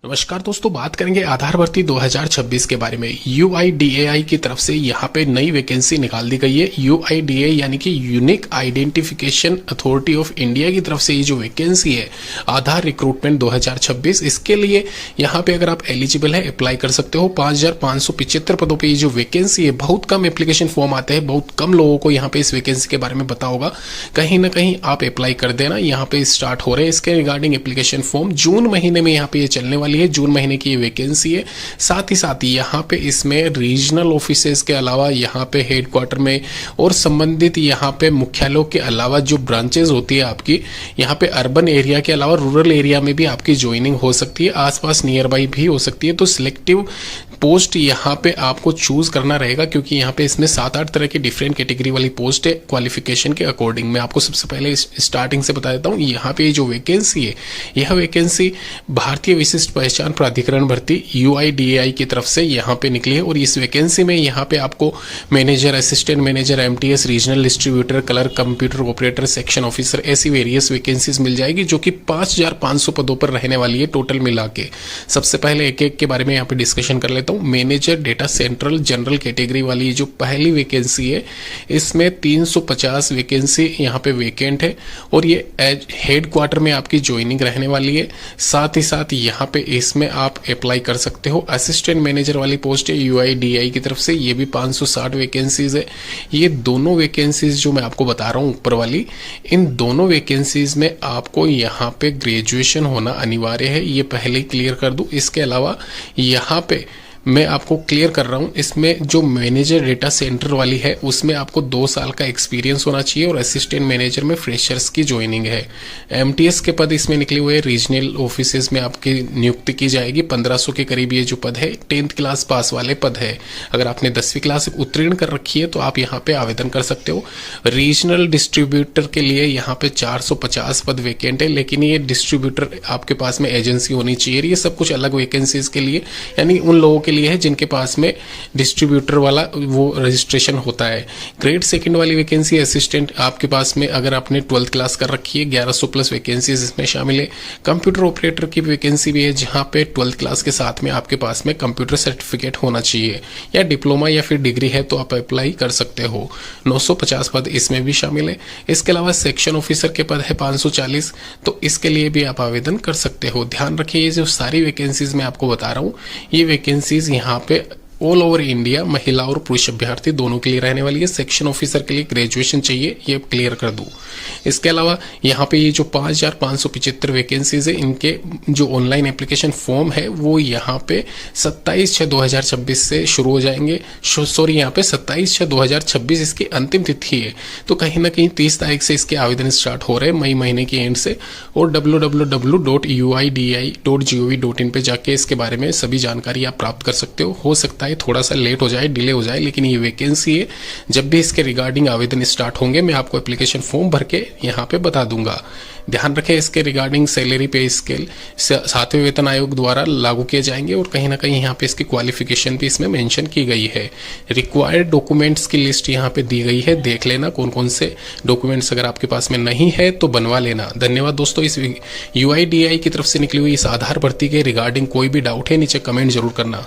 नमस्कार दोस्तों, बात करेंगे आधार भर्ती 2026 के बारे में। UIDAI की तरफ से यहाँ पे नई वैकेंसी निकाल दी गई है। UIDAI यानी कि unique identification authority of India की तरफ से ये जो वैकेंसी है आधार रिक्रूटमेंट 2026, इसके लिए यहाँ पे अगर आप एलिजिबल है अप्लाई कर सकते हो। 5575 पदों पे ये जो वैकेंसी है, बहुत कम एप्लीकेशन फॉर्म आते हैं, बहुत कम लोगों को यहाँ पे इस वैकेंसी के बारे में पता होगा। कहीं ना कहीं आप अप्लाई कर देना। यहाँ पे स्टार्ट हो रहे हैं इसके रिगार्डिंग एप्लीकेशन फॉर्म। जून महीने में यहाँ पे ये चलने वाली है। जून महीने की ये वैकेंसी है। साथ ही यहाँ पे इसमें रीजनल ऑफिसेज के अलावा यहाँ पे हेडक्वार्टर में और संबंधित यहाँ पे मुख्यालयों के अलावा जो ब्रांचेज होती है आपकी, यहाँ पे अर्बन एरिया के अलावा रूरल एरिया में भी आपकी ज्वाइनिंग हो सकती है, आसपास नियर बाई भी हो सकती है। तो सिलेक्टिव पोस्ट यहाँ पे आपको चूज करना रहेगा, क्योंकि यहाँ पे इसमें 7-8 तरह की डिफरेंट कैटेगरी वाली पोस्ट है क्वालिफिकेशन के अकॉर्डिंग। मैं आपको सबसे पहले स्टार्टिंग से बता देता हूँ। यहाँ पे जो वैकेंसी है, यह वैकेंसी भारतीय विशिष्ट पहचान प्राधिकरण भर्ती UIDAI की तरफ से यहाँ पे निकली है। और इस वैकेंसी में यहाँ पे आपको manager, assistant manager, MTS, regional distributor, clerk, computer operator, section officer, ऐसी वेरियस वैकेंसीज मिल जाएगी, जो कि 5500 पदों पर रहने वाली है टोटल मिला के। सबसे पहले एक एक के बारे में यहाँ पे डिस्कशन कर लेता हूँ। Manager data central general category वाली जो पहली वैकेंसी है, इसमें 350 वैकेंसी यहाँ पे वैकेंट है और ये हेड क्वार्टर में आपकी ज्वाइनिंग रहने वाली है। साथ ही यहाँ पे इसमें आप अप्लाई कर सकते हो। असिस्टेंट मैनेजर वाली पोस्ट है UIDAI की तरफ से, ये भी 560 वैकेंसीज है। ये दोनों वैकेंसीज जो मैं आपको बता रहा हूँ ऊपर वाली, इन दोनों वैकेंसीज में आपको यहाँ पे ग्रेजुएशन होना अनिवार्य है। ये पहले ही क्लियर कर दूं। इसके अलावा यहाँ पे मैं आपको क्लियर कर रहा हूं, इसमें जो मैनेजर डेटा सेंटर वाली है उसमें आपको 2 साल का एक्सपीरियंस होना चाहिए और असिस्टेंट मैनेजर में फ्रेशर्स की ज्वाइनिंग है। MTS के पद इसमें निकले हुए रीजनल ऑफिसेज में आपकी नियुक्ति की जाएगी। 1500 के करीब ये जो पद है 10th क्लास पास वाले पद है। अगर आपने 10वीं क्लास उत्तीर्ण कर रखी है तो आप यहाँ पे आवेदन कर सकते हो। रीजनल डिस्ट्रीब्यूटर के लिए यहाँ पे 450 पद वैकेंट है, लेकिन ये डिस्ट्रीब्यूटर आपके पास में एजेंसी होनी चाहिए। ये सब कुछ अलग वैकेंसीज के लिए, यानी उन लोगों के लिए है जिनके पास में डिस्ट्रीब्यूटर वाला वो रजिस्ट्रेशन होता है। ग्रेड सेकंड वाली वैकेंसी असिस्टेंट आपके पास में अगर आपने 12th क्लास कर रखी है, 1100 प्लस वैकेंसीज इसमें शामिल है। कंप्यूटर ऑपरेटर की वैकेंसी भी है, जहां पे 12th क्लास के साथ में आपके पास में कंप्यूटर सर्टिफिकेट होना चाहिए, या डिप्लोमा या फिर डिग्री है तो आप अप्लाई कर सकते हो। 950 पद इसमें भी शामिल है। इसके अलावा सेक्शन ऑफिसर के पद है 540, तो इसके लिए भी आप आवेदन कर सकते हो। ध्यान रखिए, ये जो सारी वैकेंसीज मैं आपको बता रहा हूँ, ये वैकेंसीज यहाँ पे ऑल ओवर इंडिया महिला और पुरुष अभ्यर्थी दोनों के लिए रहने वाली है। सेक्शन ऑफिसर के लिए ग्रेजुएशन चाहिए, ये क्लियर कर दूं। इसके अलावा यहाँ पे ये जो 5575 वैकेंसीज है, इनके जो ऑनलाइन एप्लीकेशन फॉर्म है वो यहाँ पे 27/6/2026 से शुरू हो जाएंगे। सॉरी, यहाँ पे 27/6/2026 इसकी अंतिम तिथि है। तो कहीं ना कहीं 30 तारीख से इसके आवेदन स्टार्ट हो रहे हैं, मई महीने की एंड से। और www.uidai.gov.in पे जाके इसके बारे में सभी जानकारी आप प्राप्त कर सकते हो सकता है थोड़ा सा लेट हो जाए, डिले हो जाए, लेकिन ये वैकेंसी है। जब भी इसके रिगार्डिंग आवेदन स्टार्ट होंगे, मैं आपको एप्लीकेशन फॉर्म भर के यहाँ पे बता दूंगा। ध्यान रखें, इसके रिगार्डिंग सैलरी पे स्केल 7वें वेतन आयोग द्वारा लागू किए जाएंगे और कहीं ना कहीं यहाँ पे इसकी क्वालिफिकेशन भी इसमें मेंशन की गई है। रिक्वायर्ड डॉक्यूमेंट्स की लिस्ट यहाँ पे दी गई है, देख लेना कौन कौन से डॉक्यूमेंट्स अगर आपके पास में नहीं है तो बनवा लेना। धन्यवाद दोस्तों। इस UIDAI की तरफ से निकली हुई इस आधार भर्ती के रिगार्डिंग कोई भी डाउट है नीचे कमेंट जरूर करना।